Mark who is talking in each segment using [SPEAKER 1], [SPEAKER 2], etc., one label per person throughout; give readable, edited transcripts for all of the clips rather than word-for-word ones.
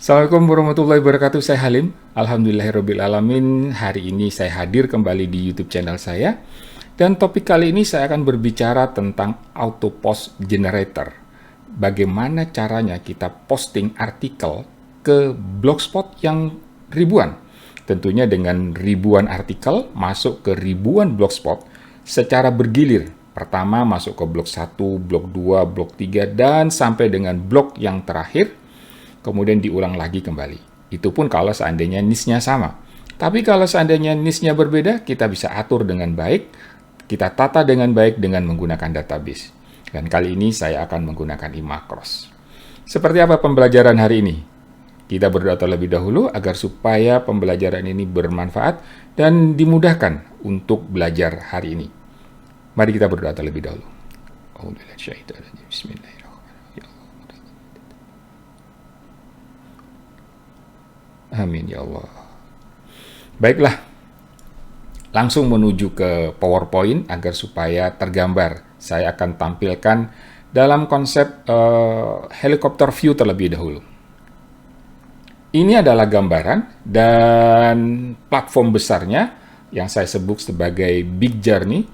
[SPEAKER 1] Assalamualaikum warahmatullahi wabarakatuh, saya Halim. Alhamdulillahirrabbilalamin, hari ini saya hadir kembali di YouTube channel saya. Dan topik kali ini saya akan berbicara tentang auto post generator. Bagaimana caranya kita posting artikel ke blogspot yang ribuan. Tentunya dengan ribuan artikel masuk ke ribuan blogspot secara bergilir. Pertama masuk ke blog 1, blog 2, blog 3, dan sampai dengan blog yang terakhir, kemudian diulang lagi kembali. Itu pun kalau seandainya niche-nya sama. Tapi kalau seandainya niche-nya berbeda, kita bisa atur dengan baik, kita tata dengan baik dengan menggunakan database. Dan kali ini saya akan menggunakan iMacros. Seperti apa pembelajaran hari ini? Kita berdoa terlebih dahulu agar supaya pembelajaran ini bermanfaat dan dimudahkan untuk belajar hari ini. Mari kita berdoa terlebih dahulu. Bismillahirrahmanirrahim. Amin ya Allah. Baiklah, langsung menuju ke PowerPoint agar supaya tergambar. Saya akan tampilkan dalam konsep helikopter view terlebih dahulu. Ini adalah gambaran dan platform besarnya yang saya sebut sebagai Big Journey.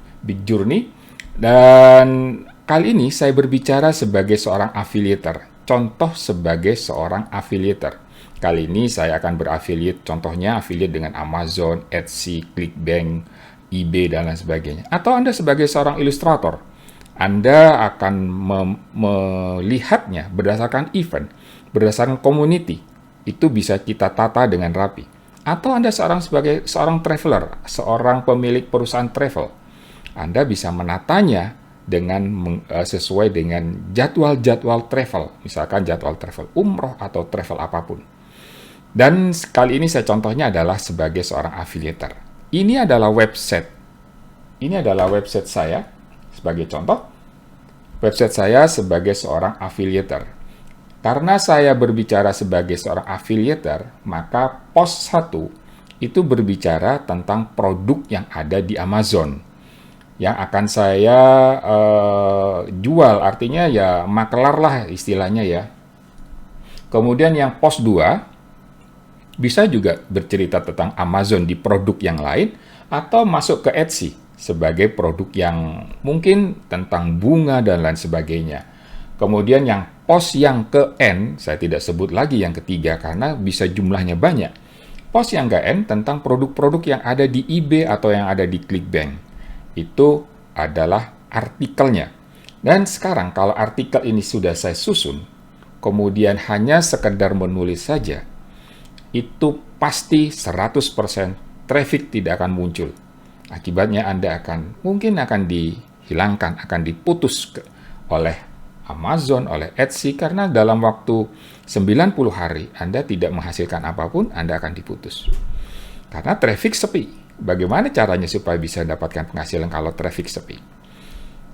[SPEAKER 1] Dan kali ini saya berbicara sebagai seorang affiliator. Contoh sebagai seorang affiliator. Kali ini saya akan berafiliat, contohnya afiliat dengan Amazon, Etsy, ClickBank, eBay, dan lain sebagainya. Atau Anda sebagai seorang ilustrator, Anda akan melihatnya berdasarkan event, berdasarkan community. Itu bisa kita tata dengan rapi. Atau Anda sebagai seorang traveler, seorang pemilik perusahaan travel, Anda bisa menatanya dengan sesuai dengan jadwal-jadwal travel, misalkan jadwal travel umroh atau travel apapun. Dan kali ini contohnya adalah sebagai seorang affiliator. Ini adalah website. Ini adalah website saya sebagai contoh. Website saya sebagai seorang affiliator. Karena saya berbicara sebagai seorang affiliator, maka post 1 itu berbicara tentang produk yang ada di Amazon. Yang akan saya jual, artinya ya makelar lah istilahnya ya. Kemudian yang post 2 bisa juga bercerita tentang Amazon di produk yang lain, atau masuk ke Etsy sebagai produk yang mungkin tentang bunga dan lain sebagainya. Kemudian yang post yang ke N, saya tidak sebut lagi yang ketiga karena bisa jumlahnya banyak. Post yang ke N tentang produk-produk yang ada di eBay atau yang ada di ClickBank. Itu adalah artikelnya. Dan sekarang kalau artikel ini sudah saya susun, kemudian hanya sekedar menulis saja, itu pasti 100% traffic tidak akan muncul. Akibatnya Anda mungkin akan dihilangkan, akan diputus oleh Amazon, oleh Etsy, karena dalam waktu 90 hari Anda tidak menghasilkan apapun, Anda akan diputus. Karena traffic sepi. Bagaimana caranya supaya bisa mendapatkan penghasilan kalau traffic sepi?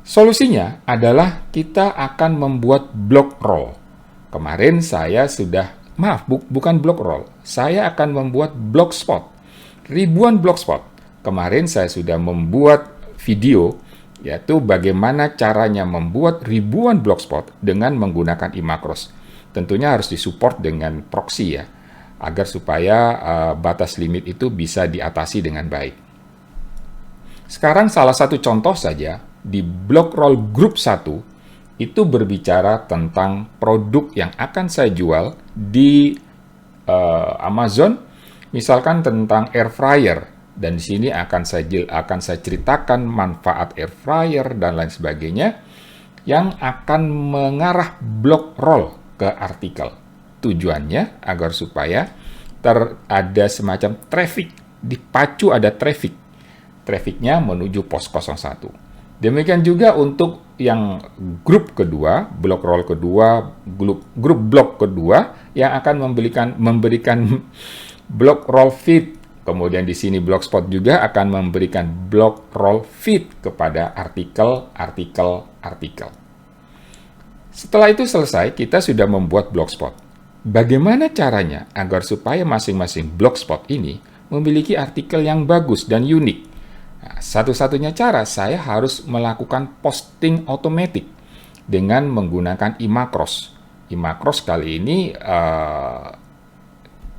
[SPEAKER 1] Solusinya adalah kita akan membuat blog roll. Kemarin saya sudah, bukan blog roll, saya akan membuat blogspot. Ribuan blogspot. Kemarin saya sudah membuat video, yaitu bagaimana caranya membuat ribuan blogspot dengan menggunakan iMacros. Tentunya harus disupport dengan proxy ya, agar supaya batas limit itu bisa diatasi dengan baik. Sekarang salah satu contoh saja, di Blogroll Group 1, itu berbicara tentang produk yang akan saya jual di Amazon, misalkan tentang air fryer. Dan di sini akan saya ceritakan manfaat air fryer dan lain sebagainya yang akan mengarah blog roll ke artikel. Tujuannya agar supaya ada semacam traffic, dipacu ada traffic. Trafficnya menuju pos 01. Demikian juga untuk yang grup kedua, blog roll kedua, grup blog kedua yang akan memberikan blog roll feed. Kemudian di sini Blogspot juga akan memberikan blog roll feed kepada artikel. Setelah itu selesai, kita sudah membuat Blogspot. Bagaimana caranya agar supaya masing-masing Blogspot ini memiliki artikel yang bagus dan unik? Nah, satu-satunya cara saya harus melakukan posting otomatis dengan menggunakan iMacros. iMacros kali ini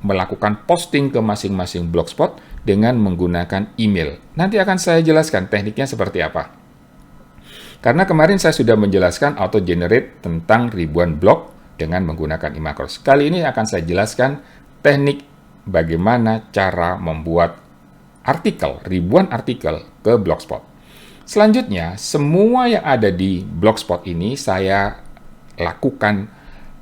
[SPEAKER 1] melakukan posting ke masing-masing blogspot dengan menggunakan email. Nanti akan saya jelaskan tekniknya seperti apa. Karena kemarin saya sudah menjelaskan auto-generate tentang ribuan blog dengan menggunakan eMacros. Kali ini akan saya jelaskan teknik bagaimana cara membuat artikel, ribuan artikel ke blogspot. Selanjutnya, semua yang ada di blogspot ini saya lakukan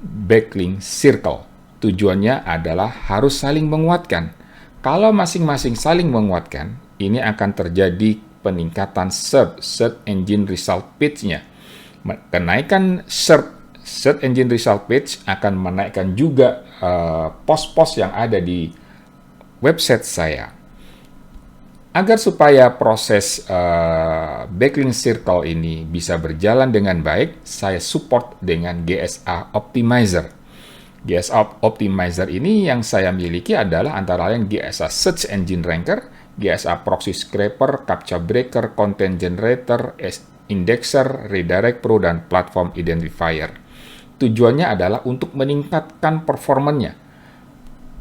[SPEAKER 1] backlink circle. Tujuannya adalah harus saling menguatkan. Kalau masing-masing saling menguatkan, ini akan terjadi peningkatan search engine result page-nya. Kenaikan search engine result page akan menaikkan juga post-post yang ada di website saya. Agar supaya proses backlink circle ini bisa berjalan dengan baik, saya support dengan GSA Optimizer. GSA Optimizer ini yang saya miliki adalah antara lain GSA Search Engine Ranker, GSA Proxy Scraper, Captcha Breaker, Content Generator, Indexer, Redirect Pro, dan Platform Identifier. Tujuannya adalah untuk meningkatkan performanya.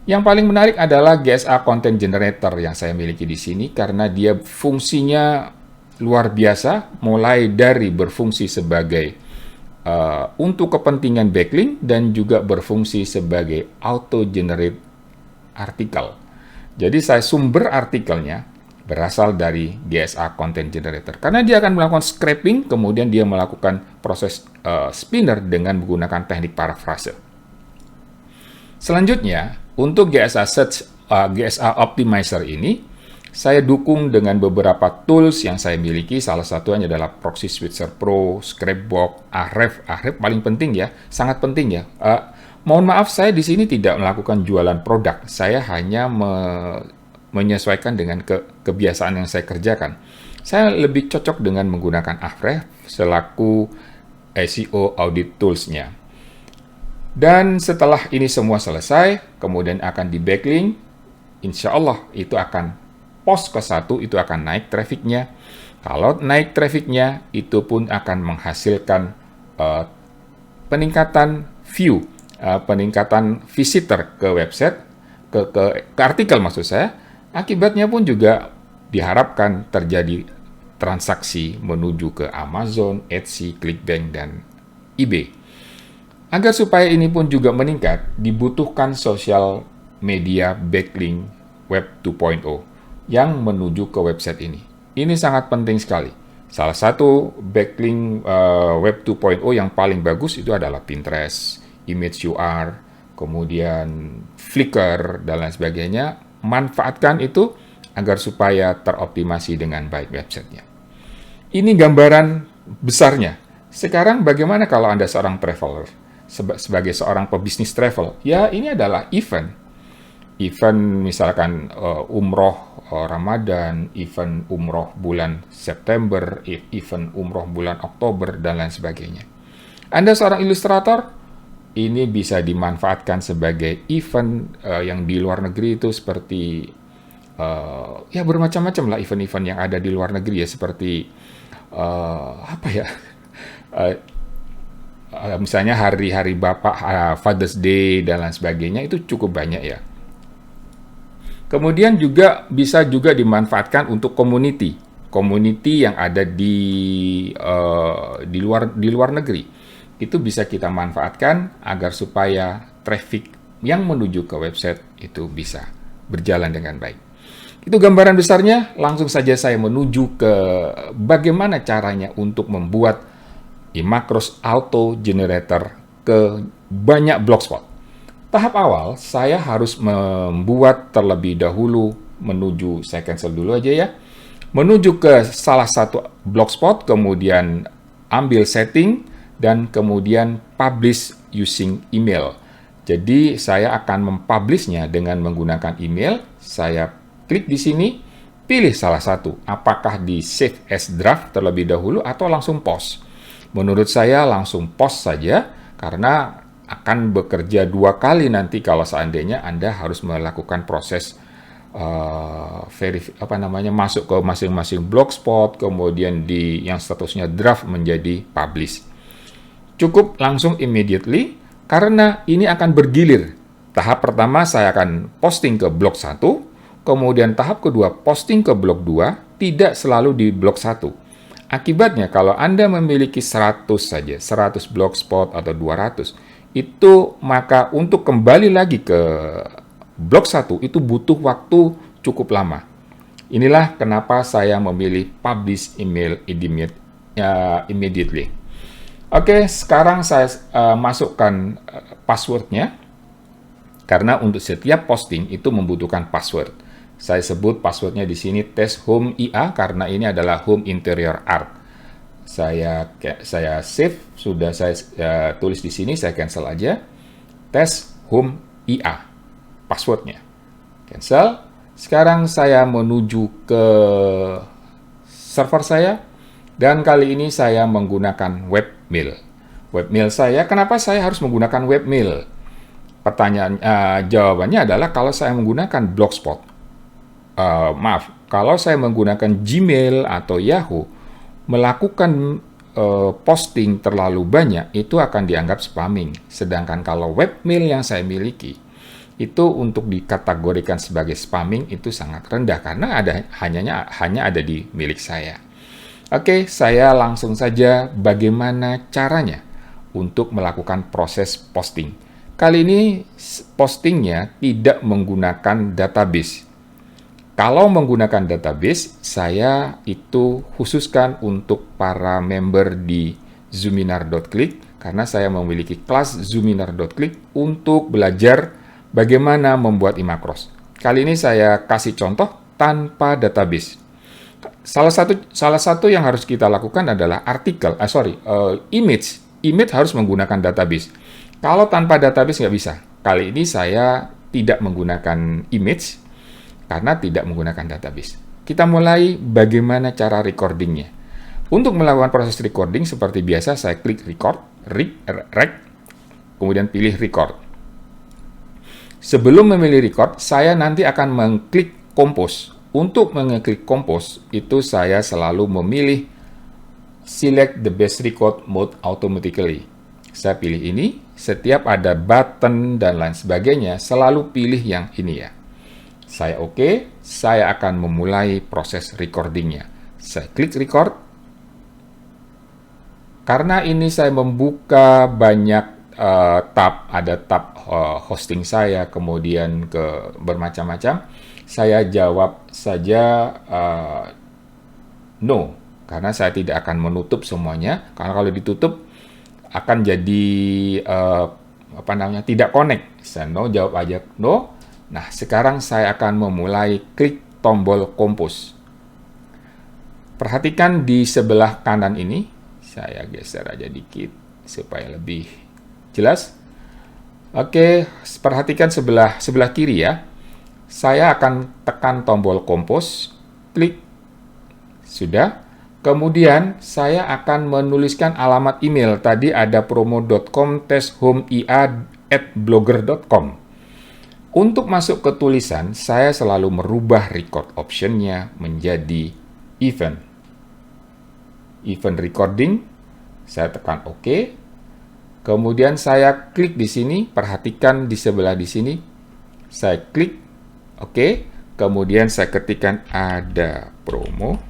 [SPEAKER 1] Yang paling menarik adalah GSA Content Generator yang saya miliki di sini karena dia fungsinya luar biasa, mulai dari berfungsi sebagai untuk kepentingan backlink dan juga berfungsi sebagai auto-generate artikel. Jadi sumber artikelnya berasal dari GSA Content Generator. Karena dia akan melakukan scraping, kemudian dia melakukan proses spinner dengan menggunakan teknik paraphrase. Selanjutnya, untuk GSA Optimizer ini, saya dukung dengan beberapa tools yang saya miliki. Salah satunya adalah Proxy Switcher Pro, Scrapbox, Ahref. Ahref paling penting ya, sangat penting ya. Mohon maaf, saya di sini tidak melakukan jualan produk. Saya hanya menyesuaikan dengan kebiasaan yang saya kerjakan. Saya lebih cocok dengan menggunakan Ahref selaku SEO audit tools-nya. Dan setelah ini semua selesai, kemudian akan di backlink, insya Allah itu akan post ke satu, itu akan naik trafficnya. Kalau naik trafficnya, itu pun akan menghasilkan peningkatan view, peningkatan visitor ke website, ke artikel maksud saya. Akibatnya pun juga diharapkan terjadi transaksi menuju ke Amazon, Etsy, ClickBank, dan eBay. Agar supaya ini pun juga meningkat, dibutuhkan social media backlink Web 2.0 yang menuju ke website ini. Ini sangat penting sekali. Salah satu backlink Web 2.0 yang paling bagus itu adalah Pinterest, ImageUR, kemudian Flickr, dan lain sebagainya. Manfaatkan itu agar supaya teroptimasi dengan baik websitenya. Ini gambaran besarnya. Sekarang bagaimana kalau Anda seorang traveler? Sebagai seorang pebisnis travel, ya ini adalah event misalkan umroh Ramadan, event umroh bulan September, event umroh bulan Oktober, dan lain sebagainya. Anda seorang ilustrator, ini bisa dimanfaatkan sebagai event yang di luar negeri itu seperti ya bermacam-macam lah event-event yang ada di luar negeri ya, seperti misalnya hari-hari Bapak, Father's Day, dan lain sebagainya, itu cukup banyak ya. Kemudian juga bisa juga dimanfaatkan untuk community yang ada di luar negeri. Itu bisa kita manfaatkan agar supaya traffic yang menuju ke website itu bisa berjalan dengan baik. Itu gambaran besarnya. Langsung saja saya menuju ke bagaimana caranya untuk membuat eMacros Auto Generator ke banyak blogspot. Tahap awal, saya harus membuat terlebih dahulu, saya cancel dulu aja ya, menuju ke salah satu blogspot, kemudian ambil setting, dan kemudian publish using email. Jadi, saya akan mempublishnya dengan menggunakan email. Saya klik di sini, pilih salah satu, apakah di save as draft terlebih dahulu atau langsung post. Menurut saya langsung post saja, karena akan bekerja 2 kali nanti kalau seandainya Anda harus melakukan proses masuk ke masing-masing blogspot, kemudian yang statusnya draft menjadi publish. Cukup langsung immediately, karena ini akan bergilir. Tahap pertama saya akan posting ke blog 1, kemudian tahap kedua posting ke blog 2, tidak selalu di blog 1. Akibatnya kalau Anda memiliki 100 saja, 100 blogspot atau 200, itu maka untuk kembali lagi ke blog 1 itu butuh waktu cukup lama. Inilah kenapa saya memilih publish email immediately. Oke, sekarang saya masukkan passwordnya. Karena untuk setiap posting itu membutuhkan password. Saya sebut passwordnya di sini tes home IA karena ini adalah home interior art. Saya save, sudah saya tulis di sini, saya cancel aja. Tes home IA, passwordnya. Cancel. Sekarang saya menuju ke server saya dan kali ini saya menggunakan webmail. Webmail saya, kenapa saya harus menggunakan webmail? Jawabannya adalah kalau saya menggunakan Blogspot, kalau saya menggunakan Gmail atau Yahoo, melakukan posting terlalu banyak, itu akan dianggap spamming. Sedangkan kalau webmail yang saya miliki, itu untuk dikategorikan sebagai spamming itu sangat rendah, karena hanya ada di milik saya. Oke, saya langsung saja bagaimana caranya untuk melakukan proses posting. Kali ini postingnya tidak menggunakan database. Kalau menggunakan database, saya itu khususkan untuk para member di Zoominar.click karena saya memiliki kelas Zoominar.click untuk belajar bagaimana membuat imacros. Kali ini saya kasih contoh tanpa database. Salah satu yang harus kita lakukan adalah image. Image harus menggunakan database. Kalau tanpa database nggak bisa. Kali ini saya tidak menggunakan image karena tidak menggunakan database. Kita mulai bagaimana cara recordingnya. Untuk melakukan proses recording seperti biasa, saya klik record, kemudian pilih record. Sebelum memilih record, saya nanti akan mengklik compose. Untuk mengeklik compose, itu saya selalu memilih select the best record mode automatically. Saya pilih ini, setiap ada button dan lain sebagainya, selalu pilih yang ini ya. Saya oke, saya akan memulai proses recordingnya. Saya klik record. Karena ini saya membuka banyak tab, ada tab hosting saya, kemudian ke bermacam-macam, saya jawab saja no, karena saya tidak akan menutup semuanya, karena kalau ditutup, akan jadi tidak connect. Saya no, jawab aja no. Nah, sekarang saya akan memulai klik tombol compose. Perhatikan di sebelah kanan ini, saya geser aja dikit supaya lebih jelas. Oke, perhatikan sebelah kiri ya. Saya akan tekan tombol compose, klik, sudah. Kemudian saya akan menuliskan alamat email. Tadi ada promo.com teshomeia@blogger.com. Untuk masuk ke tulisan, saya selalu merubah record option-nya menjadi event. Event recording, saya tekan OK. Kemudian saya klik di sini, perhatikan di sebelah di sini. Saya klik OK. Kemudian saya ketikkan ada promo.com.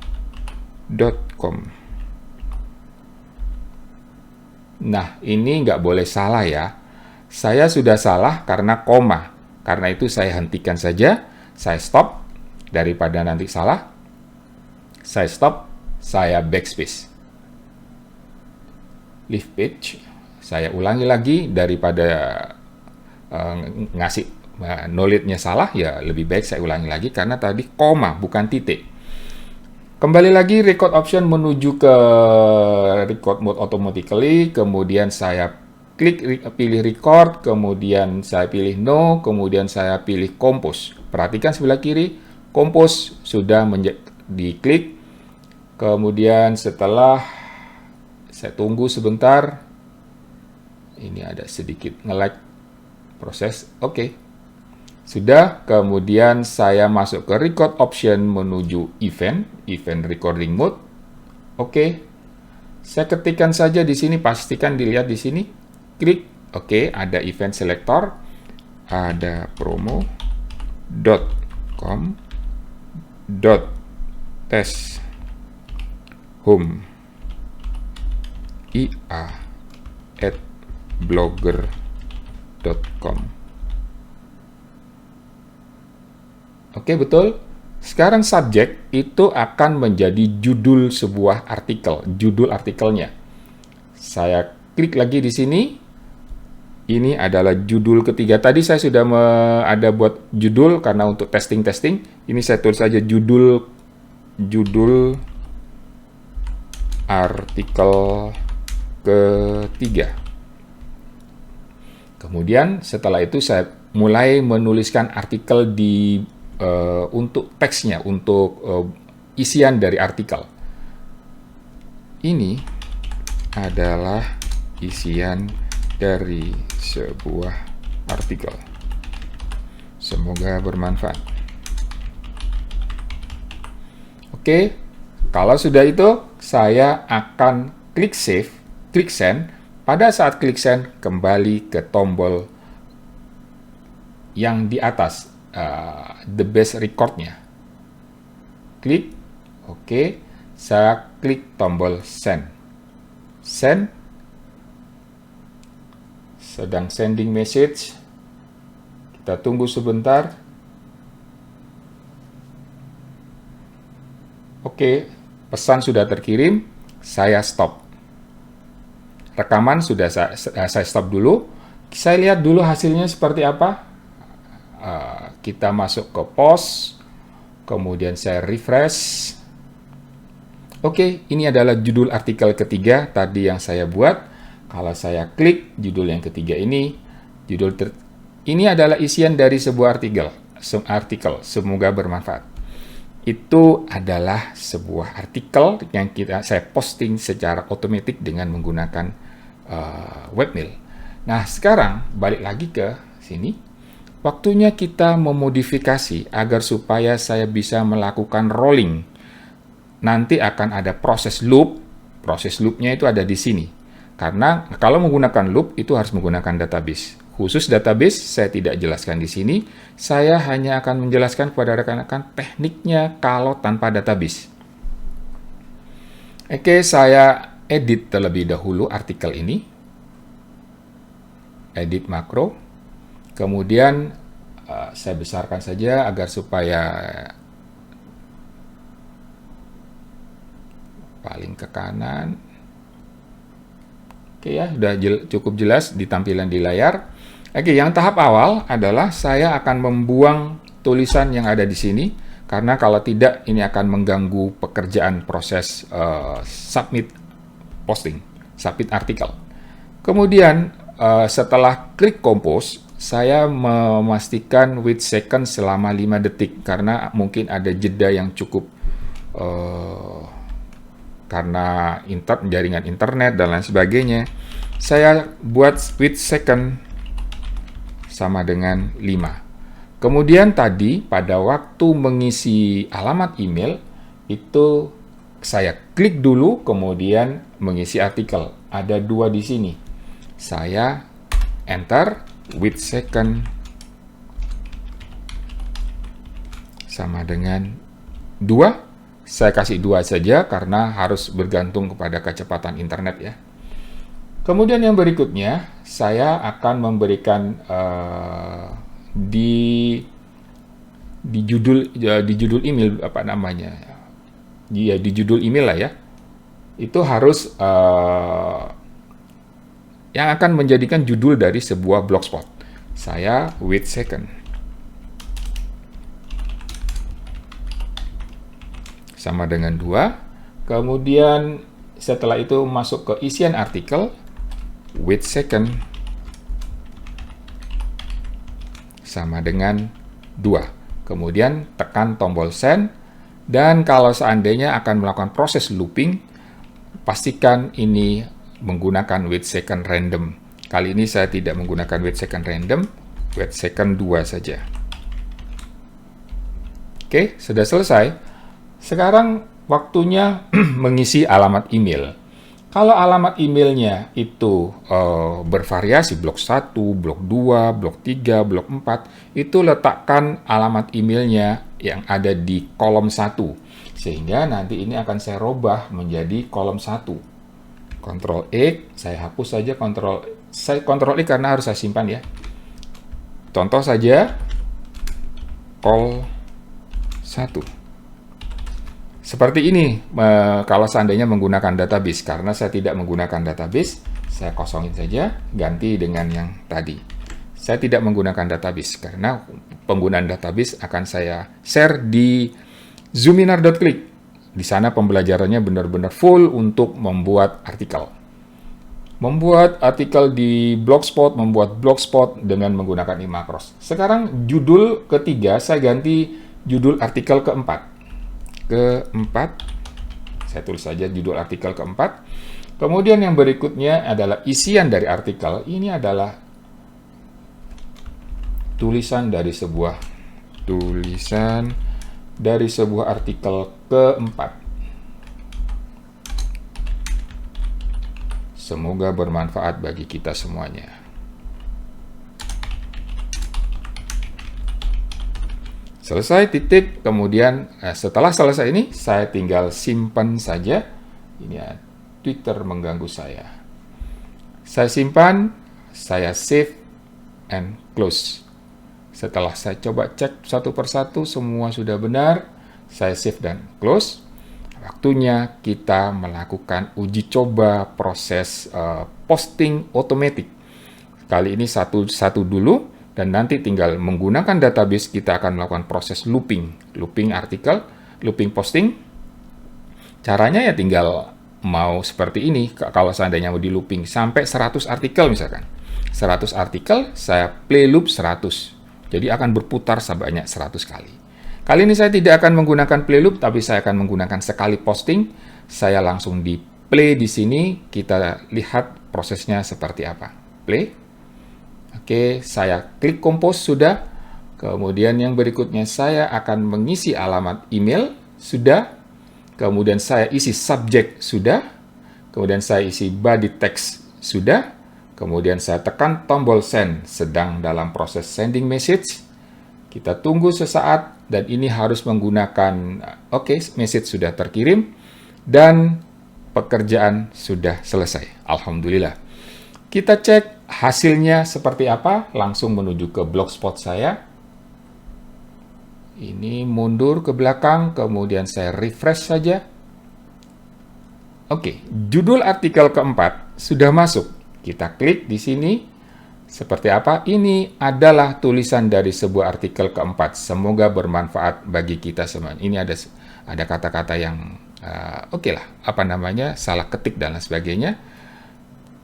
[SPEAKER 1] Nah, ini nggak boleh salah ya. Saya sudah salah karena koma. Karena itu saya hentikan saja. Saya stop. Daripada nanti salah. Saya stop. Saya backspace. Leave page. Saya ulangi lagi daripada ngasih knowledge-nya salah, ya lebih baik saya ulangi lagi karena tadi koma, bukan titik. Kembali lagi record option menuju ke record mode automatically, kemudian saya klik pilih record, kemudian saya pilih no, kemudian saya pilih compose. Perhatikan sebelah kiri, compose sudah diklik. Kemudian setelah saya tunggu sebentar, ini ada sedikit nge-lag proses, oke. Sudah, kemudian saya masuk ke record option menuju event recording mode. Oke. Saya ketikkan saja di sini, pastikan dilihat di sini. Klik, oke, ada event selector. ada promo.com tes home ia@blogger.com. Oke, betul. Sekarang subjek itu akan menjadi judul sebuah artikel, judul artikelnya. Saya klik lagi di sini. Ini adalah judul ketiga. Tadi saya sudah ada buat judul karena untuk testing-testing. Ini saya tulis saja judul artikel ketiga. Kemudian setelah itu saya mulai menuliskan artikel untuk teksnya, untuk isian dari artikel. Ini adalah isian dari sebuah artikel. Semoga bermanfaat. Oke, kalau sudah itu, saya akan klik save, klik send. Pada saat klik send, kembali ke tombol yang di atas, the best record-nya. Klik, oke. Saya klik tombol send. Send. Sedang sending message. Kita tunggu sebentar. Oke, pesan sudah terkirim. Saya stop. Rekaman sudah saya stop dulu. Saya lihat dulu hasilnya seperti apa. Kita masuk ke pause. Kemudian saya refresh. Oke, ini adalah judul artikel ketiga tadi yang saya buat. Kalau saya klik judul yang ketiga ini, ini adalah isian dari sebuah artikel. Semoga bermanfaat. Itu adalah sebuah artikel yang saya posting secara otomatis dengan menggunakan webmail. Nah, sekarang balik lagi ke sini. Waktunya kita memodifikasi agar supaya saya bisa melakukan rolling. Nanti akan ada proses loop. Proses loopnya itu ada di sini. Karena kalau menggunakan loop itu harus menggunakan database. Khusus database saya tidak jelaskan di sini. Saya hanya akan menjelaskan kepada rekan-rekan tekniknya kalau tanpa database. Oke, saya edit terlebih dahulu artikel ini. Edit makro. Kemudian saya besarkan saja agar supaya paling ke kanan. Oke ya, sudah cukup jelas di tampilan di layar. Oke, yang tahap awal adalah saya akan membuang tulisan yang ada di sini, karena kalau tidak ini akan mengganggu pekerjaan proses submit posting, submit artikel. Kemudian setelah klik compose, saya memastikan wait second selama 5 detik, karena mungkin ada jeda yang cukup karena jaringan internet dan lain sebagainya. Saya buat wait second sama dengan 5. Kemudian tadi pada waktu mengisi alamat email itu saya klik dulu, kemudian mengisi artikel. Ada 2 di sini. Saya enter wait second sama dengan 2. Saya kasih 2 saja karena harus bergantung kepada kecepatan internet ya. Kemudian yang berikutnya, saya akan memberikan di judul email apa namanya? Ya, di judul email lah ya. Itu harus yang akan menjadikan judul dari sebuah blogspot. Saya wait second. Sama dengan 2. Kemudian setelah itu masuk ke isian artikel, wait second sama dengan 2. Kemudian tekan tombol send, dan kalau seandainya akan melakukan proses looping, pastikan ini menggunakan wait second random. Kali ini saya tidak menggunakan wait second random, wait second 2 saja. Oke, sudah selesai. Sekarang waktunya mengisi alamat email. Kalau alamat emailnya itu bervariasi, blok 1, blok 2, blok 3, blok 4, itu letakkan alamat emailnya yang ada di kolom 1. Sehingga nanti ini akan saya robah menjadi kolom 1. Ctrl X, saya hapus saja Ctrl X karena harus saya simpan ya. Contoh saja, call 1. Seperti ini kalau seandainya menggunakan database. Karena saya tidak menggunakan database, saya kosongin saja, ganti dengan yang tadi. Saya tidak menggunakan database karena penggunaan database akan saya share di zoominar.click. Di sana pembelajarannya benar-benar full untuk membuat artikel. Membuat artikel di Blogspot, membuat Blogspot dengan menggunakan iMacros. Sekarang judul ketiga, saya ganti judul artikel keempat. Saya tulis saja judul artikel keempat. Kemudian yang berikutnya adalah isian dari artikel. Ini adalah tulisan dari sebuah artikel keempat. Semoga bermanfaat bagi kita semuanya. Selesai, titik. Kemudian setelah selesai ini, saya tinggal simpan saja. Ini ya, Twitter mengganggu saya. Saya simpan, saya save and close. Setelah saya coba cek satu persatu, semua sudah benar. Saya save dan close. Waktunya kita melakukan uji coba proses posting otomatis. Kali ini satu dulu. Dan nanti tinggal menggunakan database, kita akan melakukan proses looping artikel, looping posting. Caranya ya tinggal mau seperti ini, kalau seandainya mau di looping sampai 100 artikel misalkan. 100 artikel, saya play loop 100. Jadi akan berputar sebanyak 100 kali. Kali ini saya tidak akan menggunakan play loop, tapi saya akan menggunakan sekali posting. Saya langsung di play di sini, kita lihat prosesnya seperti apa. Play. Oke, saya klik compose sudah. Kemudian yang berikutnya saya akan mengisi alamat email sudah. Kemudian saya isi subjek sudah. Kemudian saya isi body text sudah. Kemudian saya tekan tombol send, sedang dalam proses sending message. Kita tunggu sesaat dan ini harus menggunakan message sudah terkirim dan pekerjaan sudah selesai. Alhamdulillah. Kita cek hasilnya seperti apa, langsung menuju ke blogspot saya. Ini mundur ke belakang, kemudian saya refresh saja. Oke, judul artikel keempat sudah masuk. Kita klik di sini. Seperti apa? Ini adalah tulisan dari sebuah artikel keempat. Semoga bermanfaat bagi kita semua. Ini ada kata-kata yang salah ketik dan lain sebagainya.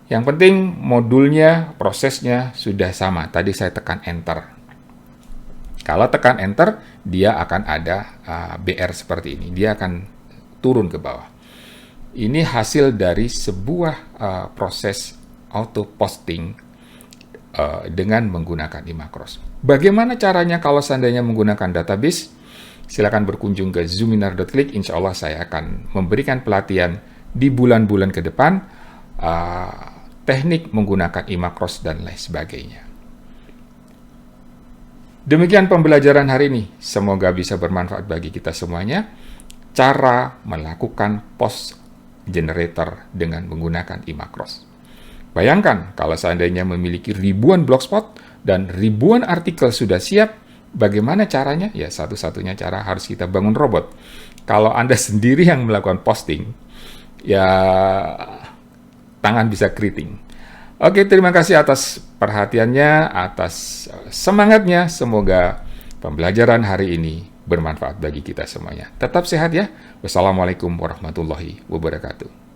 [SPEAKER 1] Yang penting modulnya, prosesnya sudah sama. Tadi saya tekan enter. Kalau tekan enter, dia akan ada BR seperti ini. Dia akan turun ke bawah. Ini hasil dari sebuah proses auto posting dengan menggunakan iMacros. Bagaimana caranya kalau seandainya menggunakan database? Silakan berkunjung ke zoominar.click. Insya Allah saya akan memberikan pelatihan di bulan-bulan ke depan. Teknik menggunakan iMacros dan lain sebagainya. Demikian pembelajaran hari ini. Semoga bisa bermanfaat bagi kita semuanya. Cara melakukan post generator dengan menggunakan iMacros. Bayangkan kalau seandainya memiliki ribuan blogspot dan ribuan artikel sudah siap, bagaimana caranya? Ya satu-satunya cara harus kita bangun robot. Kalau Anda sendiri yang melakukan posting, ya tangan bisa keriting. Oke, terima kasih atas perhatiannya, atas semangatnya. Semoga pembelajaran hari ini bermanfaat bagi kita semuanya. Tetap sehat ya. Wassalamualaikum warahmatullahi wabarakatuh.